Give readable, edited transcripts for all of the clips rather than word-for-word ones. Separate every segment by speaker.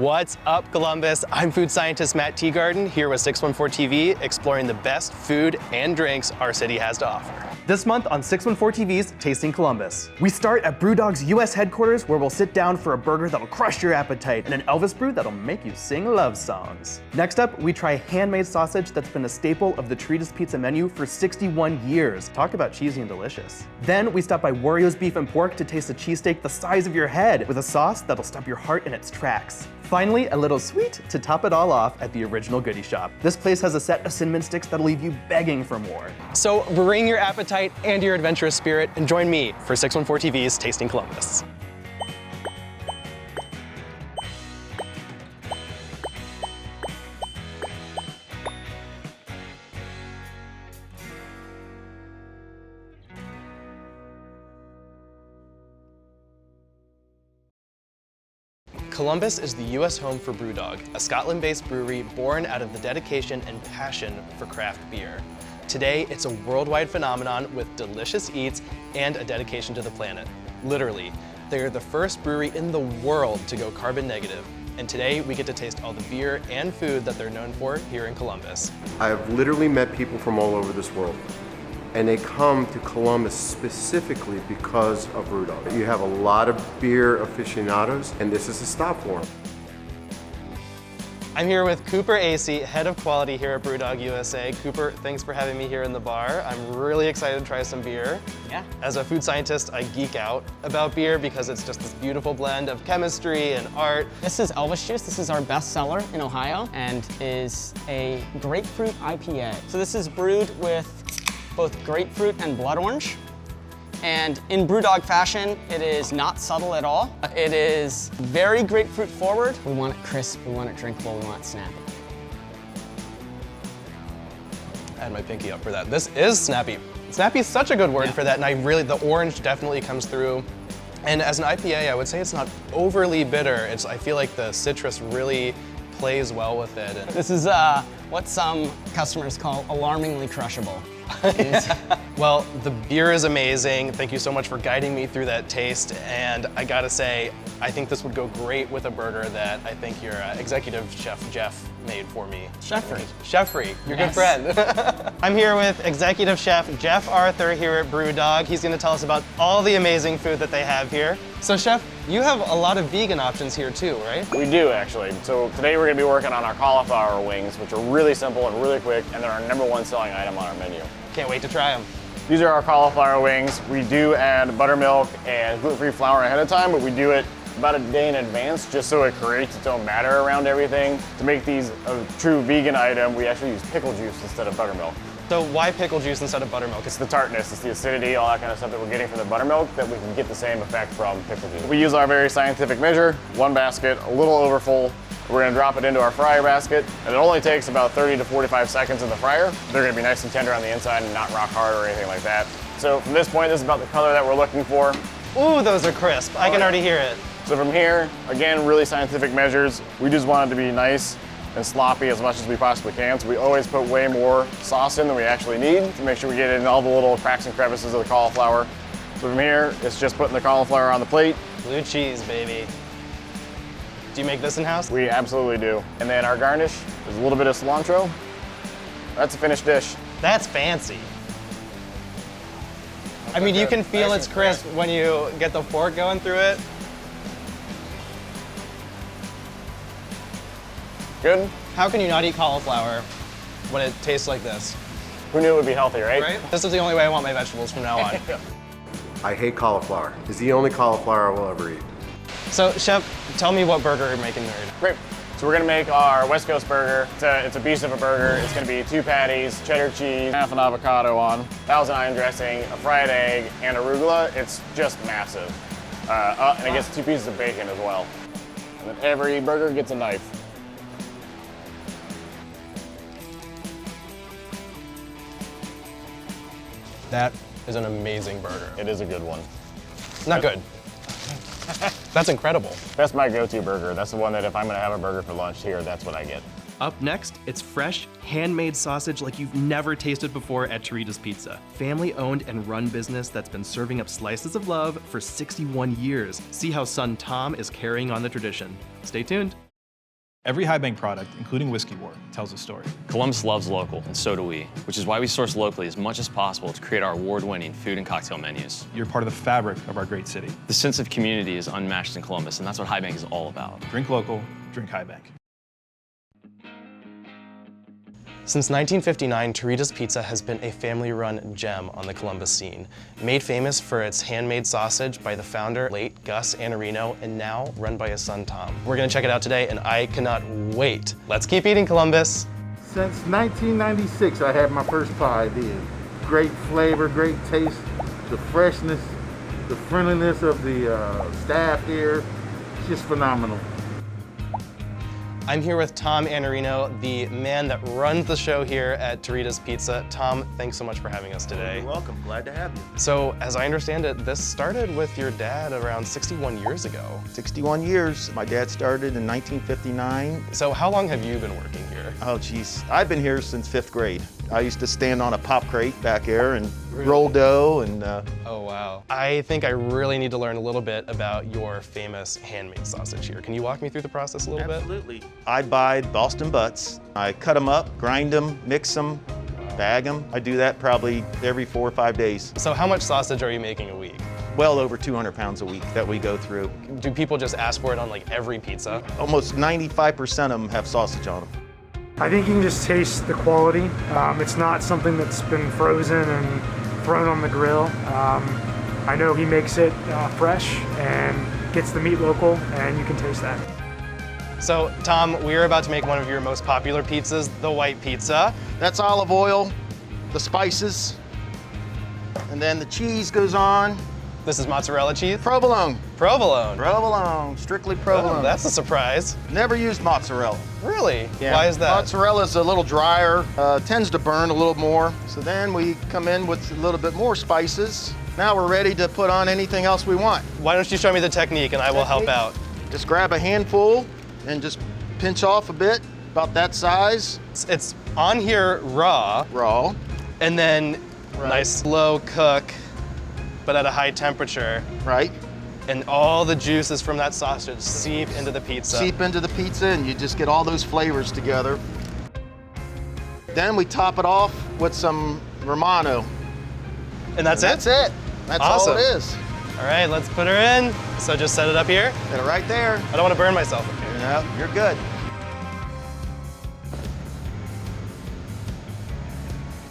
Speaker 1: What's up, Columbus? I'm food scientist Matt Teagarden here with 614 TV, exploring the best food and drinks our city has to offer. This month on 614 TV's Tasting Columbus. We start at Brewdog's US headquarters, where we'll sit down for a burger that'll crush your appetite and an Elvis brew that'll make you sing love songs. Next up, we try handmade sausage that's been a staple of the Ritas Pizza menu for 61 years. Talk about cheesy and delicious. Then we stop by Wario's Beef and Pork to taste a cheesesteak the size of your head with a sauce that'll stop your heart in its tracks. Finally, a little sweet to top it all off at the original Goody Shop. This place has a set of cinnamon sticks that'll leave you begging for more. So bring your appetite and your adventurous spirit and join me for 614 TV's Tasting Columbus. Columbus is the US home for Brewdog, a Scotland-based brewery born out of the dedication and passion for craft beer. Today, it's a worldwide phenomenon with delicious eats and a dedication to the planet. Literally, they are the first brewery in the world to go carbon negative. And today, we get to taste all the beer and food that they're known for here in Columbus.
Speaker 2: I have literally met people from all over this world, and they come to Columbus specifically because of Brewdog. You have a lot of beer aficionados, and this is a stop for them.
Speaker 1: I'm here with Cooper Acey, head of quality here at Brewdog USA. Cooper, thanks for having me here in the bar. I'm really excited to try some beer.
Speaker 3: Yeah.
Speaker 1: As a food scientist, I geek out about beer because it's just this beautiful blend of chemistry and art.
Speaker 3: This is Elvis Juice. This is our best seller in Ohio and is a grapefruit IPA. So this is brewed with both grapefruit and blood orange. And in Brewdog fashion, it is not subtle at all. It is very grapefruit forward. We want it crisp, we want it drinkable, we want it snappy.
Speaker 1: I had my pinky up for that. This is snappy. Snappy is such a good word for that, and the orange definitely comes through. And as an IPA, I would say it's not overly bitter. I feel like the citrus really plays well with it.
Speaker 3: This is what some customers call alarmingly crushable.
Speaker 1: Well, the beer is amazing. Thank you so much for guiding me through that taste. And I gotta say, I think this would go great with a burger that I think your executive chef, Jeff, made for me.
Speaker 3: Chef-free.
Speaker 1: Chef-free, your
Speaker 3: Yes.
Speaker 1: good friend. I'm here with executive chef Jeff Arthur here at Brewdog. He's gonna tell us about all the amazing food that they have here. So Chef, you have a lot of vegan options here too, right?
Speaker 4: We do, actually. So today we're going to be working on our cauliflower wings, which are really simple and really quick, and they're our #1 selling item on our menu.
Speaker 1: Can't wait to try them.
Speaker 4: These are our cauliflower wings. We do add buttermilk and gluten-free flour ahead of time, but we do it about a day in advance just so it creates its own batter around everything. To make these a true vegan item, we actually use pickle juice instead of buttermilk.
Speaker 1: So why pickle juice instead of buttermilk?
Speaker 4: It's the tartness, it's the acidity, all that kind of stuff that we're getting from the buttermilk that we can get the same effect from pickle juice. We use our very scientific measure, one basket, a little over full. We're gonna drop it into our fryer basket, and it only takes about 30 to 45 seconds in the fryer. They're gonna be nice and tender on the inside and not rock hard or anything like that. So from this point, this is about the color that we're looking for.
Speaker 1: Ooh, those are crisp. I can already hear it.
Speaker 4: So from here, again, really scientific measures. We just want it to be nice and sloppy as much as we possibly can. So we always put way more sauce in than we actually need to make sure we get in all the little cracks and crevices of the cauliflower. So from here, it's just putting the cauliflower on the plate.
Speaker 1: Blue cheese, baby. Do you make this in-house?
Speaker 4: We absolutely do. And then our garnish is a little bit of cilantro. That's a finished dish.
Speaker 1: That's fancy. I mean, you can feel it's crisp when you get the fork going through it.
Speaker 4: Good?
Speaker 1: How can you not eat cauliflower when it tastes like this?
Speaker 4: Who knew it would be healthy, right?
Speaker 1: Right? This is the only way I want my vegetables from now on.
Speaker 2: I hate cauliflower. It's the only cauliflower I will ever eat.
Speaker 1: So, Chef, tell me what burger you're making there.
Speaker 4: Great. So we're gonna make our West Coast burger. It's a beast of a burger. It's gonna be 2 patties, cheddar cheese, half an avocado on, Thousand Island dressing, a fried egg, and arugula. It's just massive. And it gets 2 pieces of bacon as well. And then every burger gets a knife.
Speaker 1: That is an amazing burger.
Speaker 4: It is a good one.
Speaker 1: Not good. That's incredible.
Speaker 4: That's my go-to burger. That's the one that if I'm gonna have a burger for lunch here, that's what I get.
Speaker 1: Up next, it's fresh, handmade sausage like you've never tasted before at Ritas Pizza. Family-owned and run business that's been serving up slices of love for 61 years. See how son Tom is carrying on the tradition. Stay tuned.
Speaker 5: Every High Bank product, including Whiskey Wart, tells a story.
Speaker 6: Columbus loves local, and so do we, which is why we source locally as much as possible to create our award-winning food and cocktail menus.
Speaker 5: You're part of the fabric of our great city.
Speaker 6: The sense of community is unmatched in Columbus, and that's what High Bank is all about.
Speaker 5: Drink local, drink High Bank.
Speaker 1: Since 1959, Ritas Pizza has been a family-run gem on the Columbus scene. Made famous for its handmade sausage by the founder, late Gus Anarino, and now run by his son, Tom. We're gonna check it out today, and I cannot wait. Let's keep eating, Columbus.
Speaker 7: Since 1996, I had my first pie did. Great flavor, great taste, the freshness, the friendliness of the staff here, it's just phenomenal.
Speaker 1: I'm here with Tom Anarino, the man that runs the show here at Ritas Pizza. Tom, thanks so much for having us today.
Speaker 8: You're welcome, glad to have you.
Speaker 1: So, as I understand it, this started with your dad around 61 years ago.
Speaker 8: 61 years. My dad started in 1959.
Speaker 1: So how long have you been working here?
Speaker 8: Oh geez, I've been here since 5th grade. I used to stand on a pop crate back there and roll dough and
Speaker 1: Oh wow. I think I really need to learn a little bit about your famous handmade sausage here. Can you walk me through the process a little bit?
Speaker 8: Absolutely. I buy Boston butts. I cut them up, grind them, mix them, bag them. I do that probably every 4 or 5 days.
Speaker 1: So how much sausage are you making a week?
Speaker 8: Well over 200 pounds a week that we go through.
Speaker 1: Do people just ask for it on like every pizza?
Speaker 8: Almost 95% of them have sausage on them.
Speaker 9: I think you can just taste the quality. It's not something that's been frozen and thrown on the grill. I know he makes it fresh and gets the meat local, and you can taste that.
Speaker 1: So, Tom, we're about to make one of your most popular pizzas, the white pizza.
Speaker 8: That's olive oil, the spices, and then the cheese goes on.
Speaker 1: This is mozzarella cheese?
Speaker 8: Provolone.
Speaker 1: Provolone.
Speaker 8: Provolone, strictly provolone.
Speaker 1: Oh, that's a surprise.
Speaker 8: Never used mozzarella.
Speaker 1: Really? Why is that?
Speaker 8: Mozzarella's a little drier, tends to burn a little more. So then we come in with a little bit more spices. Now we're ready to put on anything else we want.
Speaker 1: Why don't you show me the technique and I will help out.
Speaker 8: Just grab a handful and just pinch off a bit, about that size.
Speaker 1: It's on here raw,
Speaker 8: Raw.
Speaker 1: and then nice slow cook, but at a high temperature.
Speaker 8: Right.
Speaker 1: And all the juices from that sausage seep into the pizza.
Speaker 8: Seep into the pizza and you just get all those flavors together. Then we top it off with some Romano.
Speaker 1: And that's it?
Speaker 8: That's it. That's
Speaker 1: Awesome.
Speaker 8: all it is.
Speaker 1: All right, let's put her in. So just set it up here.
Speaker 8: Get it right there.
Speaker 1: I don't want to burn myself up here.
Speaker 8: Yep, you're good.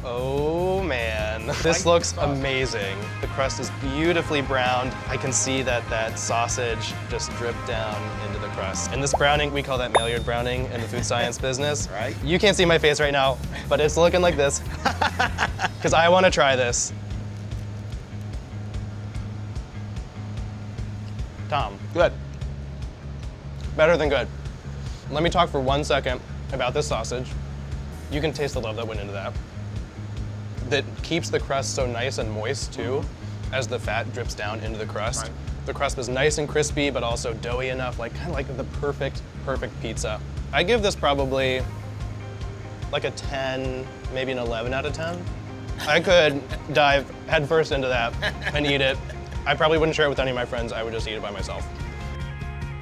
Speaker 1: Oh man, this looks amazing. The crust is beautifully browned. I can see that that sausage just dripped down into the crust. And this browning, we call that Maillard browning in the food science business.
Speaker 8: Right.
Speaker 1: You can't see my face right now, but it's looking like this. Because I want to try this. Tom.
Speaker 8: Good.
Speaker 1: Better than good. Let me talk for 1 second about this sausage. You can taste the love that went into that. That keeps the crust so nice and moist too, as the fat drips down into the crust.
Speaker 8: Right.
Speaker 1: The crust was nice and crispy, but also doughy enough, like kind of like the perfect pizza. I give this probably like a 10, maybe an 11 out of 10. I could dive headfirst into that and eat it. I probably wouldn't share it with any of my friends. I would just eat it by myself.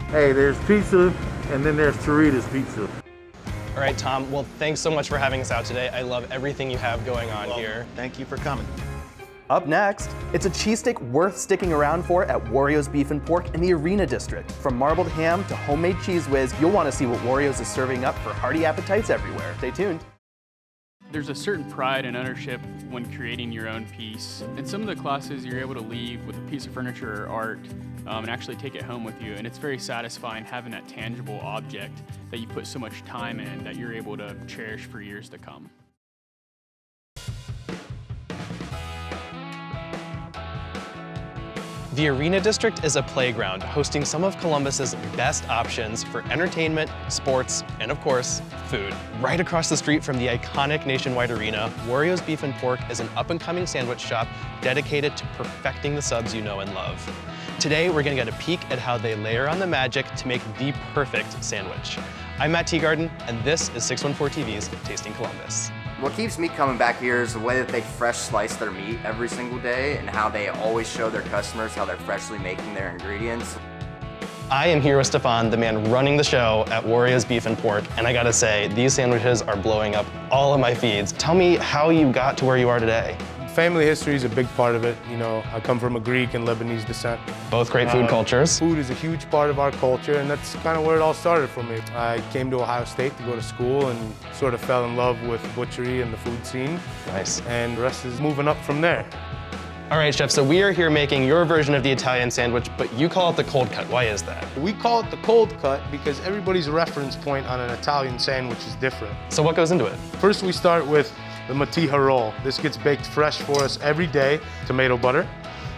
Speaker 7: Hey, there's pizza, and then there's Ritas Pizza.
Speaker 1: All right, Tom, well, thanks so much for having us out today. I love everything you have going on here.
Speaker 8: Thank you for coming.
Speaker 10: Up next, it's a cheesesteak worth sticking around for at Wario's Beef and Pork in the Arena District. From marbled ham to homemade cheese whiz, you'll want to see what Wario's is serving up for hearty appetites everywhere. Stay tuned.
Speaker 11: There's a certain pride and ownership when creating your own piece. In some of the classes, you're able to leave with a piece of furniture or art and actually take it home with you. And it's very satisfying having that tangible object that you put so much time in that you're able to cherish for years to come.
Speaker 1: The Arena District is a playground hosting some of Columbus's best options for entertainment, sports, and of course, food. Right across the street from the iconic Nationwide Arena, Wario's Beef and Pork is an up-and-coming sandwich shop dedicated to perfecting the subs you know and love. Today, we're gonna get a peek at how they layer on the magic to make the perfect sandwich. I'm Matt Teagarden, and this is 614 TV's Tasting Columbus.
Speaker 12: What keeps me coming back here is the way that they fresh slice their meat every single day and how they always show their customers how they're freshly making their ingredients.
Speaker 1: I am here with Stefan, the man running the show at Wario's Beef and Pork, and I gotta say, these sandwiches are blowing up all of my feeds. Tell me how you got to where you are today.
Speaker 13: Family history is a big part of it. You know, I come from a Greek and Lebanese descent.
Speaker 1: Both great food cultures.
Speaker 13: Food is a huge part of our culture, and that's kind of where it all started for me. I came to Ohio State to go to school and sort of fell in love with butchery and the food scene.
Speaker 1: Nice.
Speaker 13: And the rest is moving up from there.
Speaker 1: All right, Chef, so we are here making your version of the Italian sandwich, but you call it the cold cut. Why is that?
Speaker 13: We call it the cold cut because everybody's reference point on an Italian sandwich is different.
Speaker 1: So what goes into it?
Speaker 13: First, we start with the matija roll. This gets baked fresh for us every day, tomato butter.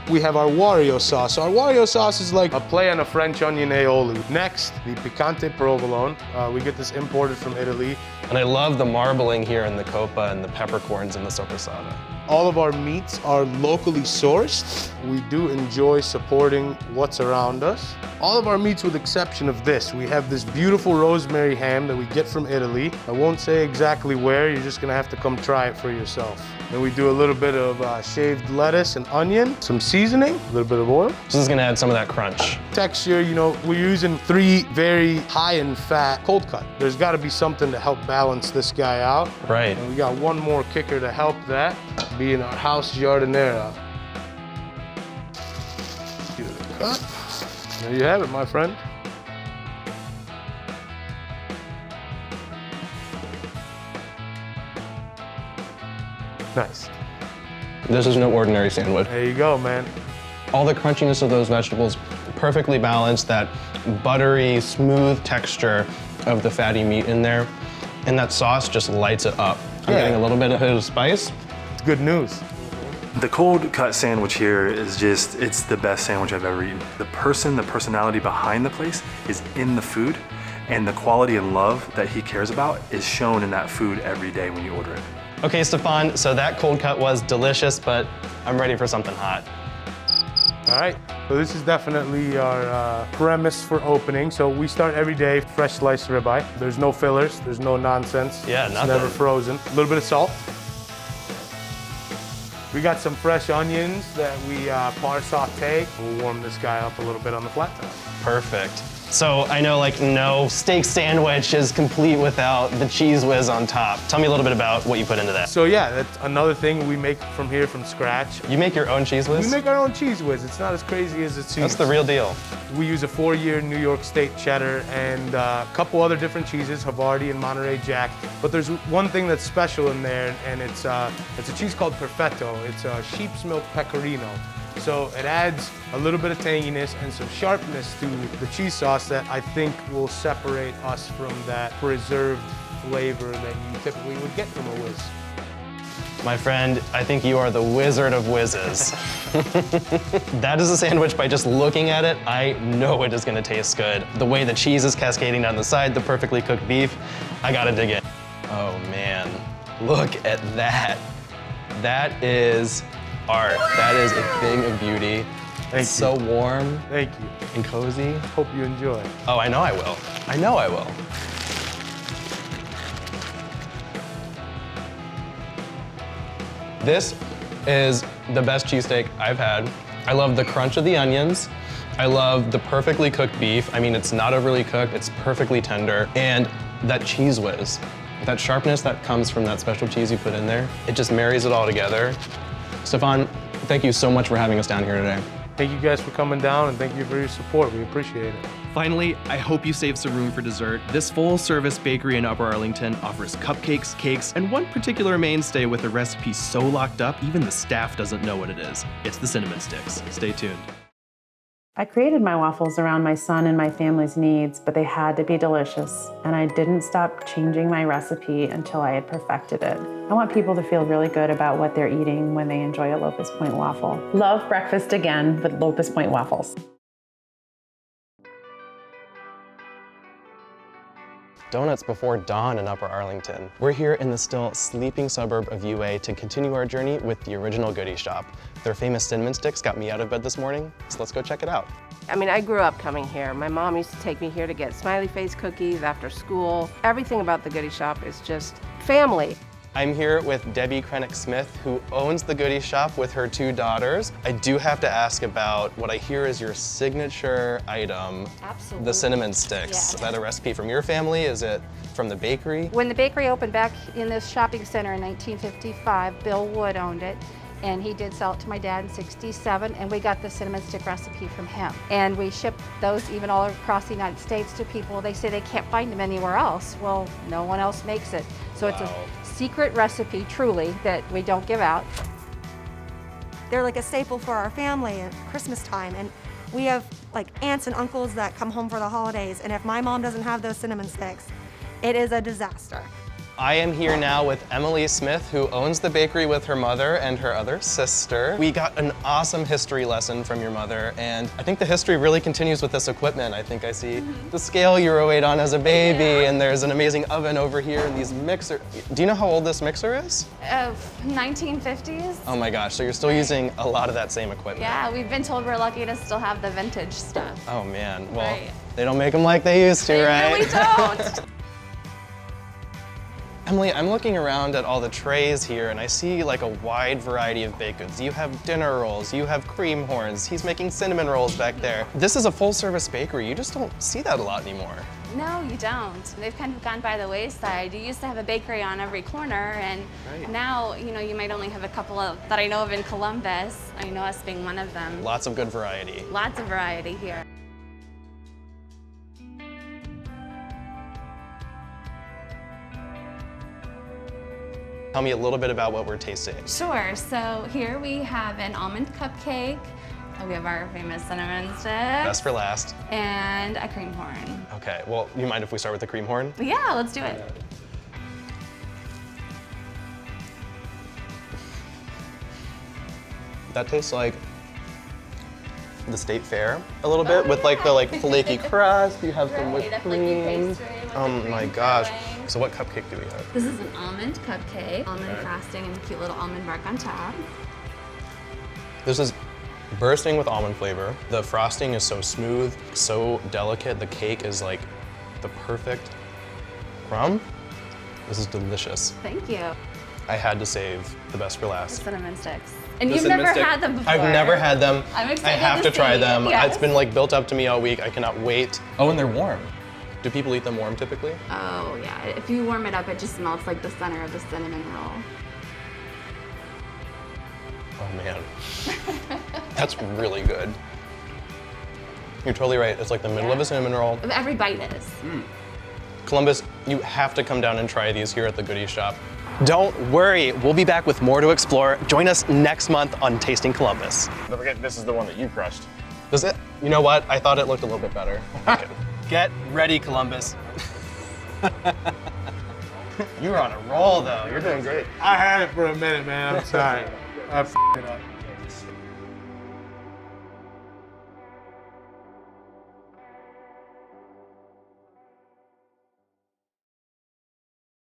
Speaker 13: We have our Wario sauce. Our Wario sauce is like a play on a French onion aioli. Next, the picante provolone. We get this imported from Italy.
Speaker 1: And I love the marbling here in the coppa and the peppercorns and the sopressata.
Speaker 13: All of our meats are locally sourced. We do enjoy supporting what's around us. All of our meats, with exception of this, we have this beautiful rosemary ham that we get from Italy. I won't say exactly where, you're just gonna have to come try it for yourself. Then we do a little bit of shaved lettuce and onion, some seasoning, a little bit of oil.
Speaker 1: This is gonna add some of that crunch.
Speaker 13: Texture, you know, we're using 3 very high in fat cold cut. There's gotta be something to help balance this guy out.
Speaker 1: Right.
Speaker 13: And we got one more kicker to help that, being our house giardiniera. Give it a cut. There you have it, my friend. Nice.
Speaker 1: This is no ordinary sandwich.
Speaker 13: There you go, man.
Speaker 1: All the crunchiness of those vegetables perfectly balanced, that buttery, smooth texture of the fatty meat in there, and that sauce just lights it up. I'm getting a little bit of spice.
Speaker 13: It's good news.
Speaker 14: The cold cut sandwich here is just, it's the best sandwich I've ever eaten. The personality behind the place is in the food, and the quality and love that he cares about is shown in that food every day when you order it.
Speaker 1: Okay, Stefan, so that cold cut was delicious, but I'm ready for something hot.
Speaker 13: All right, so this is definitely our premise for opening. So we start every day, fresh sliced ribeye. There's no fillers, there's no nonsense.
Speaker 1: Yeah,
Speaker 13: it's
Speaker 1: nothing.
Speaker 13: never frozen. A little bit of salt. We got some fresh onions that we par saute. We'll warm this guy up a little bit on the flat top.
Speaker 1: Perfect. So I know like no steak sandwich is complete without the cheese whiz on top. Tell me a little bit about what you put into that.
Speaker 13: So yeah, that's another thing we make from here from scratch.
Speaker 1: You make your own cheese whiz?
Speaker 13: We make our own cheese whiz. It's not as crazy as it seems.
Speaker 1: That's the real deal.
Speaker 13: We use a 4-year New York State cheddar and a couple other different cheeses, Havarti and Monterey Jack. But there's one thing that's special in there, and it's a cheese called Perfetto. It's a sheep's milk pecorino. So it adds a little bit of tanginess and some sharpness to the cheese sauce that I think will separate us from that preserved flavor that you typically would get from a whiz.
Speaker 1: My friend, I think you are the wizard of whizzes. That is a sandwich. By just looking at it, I know it is gonna taste good. The way the cheese is cascading down the side, the perfectly cooked beef, I gotta dig in. Oh man, look at that. That is art. That is a thing of beauty. It's so warm.
Speaker 13: Thank you.
Speaker 1: And cozy.
Speaker 13: Hope you enjoy.
Speaker 1: Oh, I know I will. I know I will. This is the best cheesesteak I've had. I love the crunch of the onions. I love the perfectly cooked beef. I mean, it's not overly cooked, it's perfectly tender. And that cheese whiz, that sharpness that comes from that special cheese you put in there, it just marries it all together. Stefan, thank you so much for having us down here today.
Speaker 13: Thank you guys for coming down, and thank you for your support. We appreciate it.
Speaker 10: Finally, I hope you saved some room for dessert. This full-service bakery in Upper Arlington offers cupcakes, cakes, and one particular mainstay with a recipe so locked up, even the staff doesn't know what it is. It's the cinnamon sticks. Stay tuned.
Speaker 15: I created my waffles around my son and my family's needs, but they had to be delicious, and I didn't stop changing my recipe until I had perfected it. I want people to feel really good about what they're eating when they enjoy a Locust Point waffle. Love breakfast again with Locust Point waffles.
Speaker 1: Donuts before dawn in Upper Arlington. We're here in the still sleeping suburb of UA to continue our journey with the original Goody Shop. Their famous cinnamon sticks got me out of bed this morning, so let's go check it out.
Speaker 16: I mean, I grew up coming here. My mom used to take me here to get smiley face cookies after school. Everything about the Goody Shop is just family.
Speaker 1: I'm here with Debbie Krennick-Smith, who owns the Goody Shop with her 2 daughters. I do have to ask about what I hear is your signature item,
Speaker 17: Absolutely.
Speaker 1: the cinnamon sticks.
Speaker 17: Yes.
Speaker 1: Is that a recipe from your family? Is it from the bakery?
Speaker 17: When the bakery opened back in this shopping center in 1955, Bill Wood owned it, and he did sell it to my dad in '67, and we got the cinnamon stick recipe from him. And we ship those even all across the United States to people. They say they can't find them anywhere else. Well, no one else makes it. So It's a secret recipe, truly, that we don't give out.
Speaker 18: They're like a staple for our family at Christmas time, and we have like aunts and uncles that come home for the holidays, and if my mom doesn't have those cinnamon sticks, it is a disaster.
Speaker 1: I am here now with Emily Smith, who owns the bakery with her mother and her other sister. We got an awesome history lesson from your mother, and I think the history really continues with this equipment. I think I see the scale you were weighed on as a baby, and there's an amazing oven over here, and these mixer. Do you know how old this mixer is?
Speaker 19: 1950s.
Speaker 1: Oh my gosh, so you're still using a lot of that same equipment.
Speaker 19: Yeah, we've been told we're lucky to still have the vintage stuff.
Speaker 1: Oh man, well,
Speaker 19: Right.
Speaker 1: they don't make them like they used to, right?
Speaker 19: They really don't.
Speaker 1: Emily, I'm looking around at all the trays here and I see like a wide variety of baked goods. You have dinner rolls, you have cream horns, he's making cinnamon rolls back there. This is a full service bakery. You just don't see that a lot anymore.
Speaker 19: No, you don't. They've kind of gone by the wayside. You used to have a bakery on every corner, and now, you might only have a couple of that I know of in Columbus. I know us being one of them.
Speaker 1: Lots of good variety.
Speaker 19: Lots of variety here.
Speaker 1: Tell me a little bit about what we're tasting.
Speaker 19: Sure, so here we have an almond cupcake. We have our famous cinnamon stick.
Speaker 1: Best for last.
Speaker 19: And a cream horn.
Speaker 1: Okay, well, you mind if we start with the cream horn?
Speaker 19: Yeah, let's do it.
Speaker 1: That tastes like the State Fair a little bit with like the flaky crust. You have some whipped cream. Oh my gosh. So what cupcake do we have?
Speaker 19: This is an almond cupcake, almond frosting and a cute little almond bark on top.
Speaker 1: This is bursting with almond flavor. The frosting is so smooth, so delicate. The cake is like the perfect crumb. This is delicious.
Speaker 19: Thank you.
Speaker 1: I had to save the best for last.
Speaker 19: Cinnamon sticks. And you've never had them before.
Speaker 1: I've never had them.
Speaker 19: I'm excited
Speaker 1: I have to try
Speaker 19: see.
Speaker 1: them.
Speaker 19: Yes.
Speaker 1: It's been like built up to me all week. I cannot wait. Oh, and they're warm. Do people eat them warm typically?
Speaker 19: Oh yeah, if you warm it up, it just melts like the center of the cinnamon roll.
Speaker 1: Oh man, that's really good. You're totally right. It's like the middle of a cinnamon roll.
Speaker 19: Every bite is.
Speaker 1: Columbus, you have to come down and try these here at the Goody Shop. Don't worry, we'll be back with more to explore. Join us next month on Tasting Columbus.
Speaker 4: Don't forget, this is the one that you crushed.
Speaker 1: Does it? You know what? I thought it looked a little bit better. Okay. Get ready, Columbus. You're on a roll though. You're doing great.
Speaker 13: I had it for a minute, man. I'm sorry. I f***ed it up.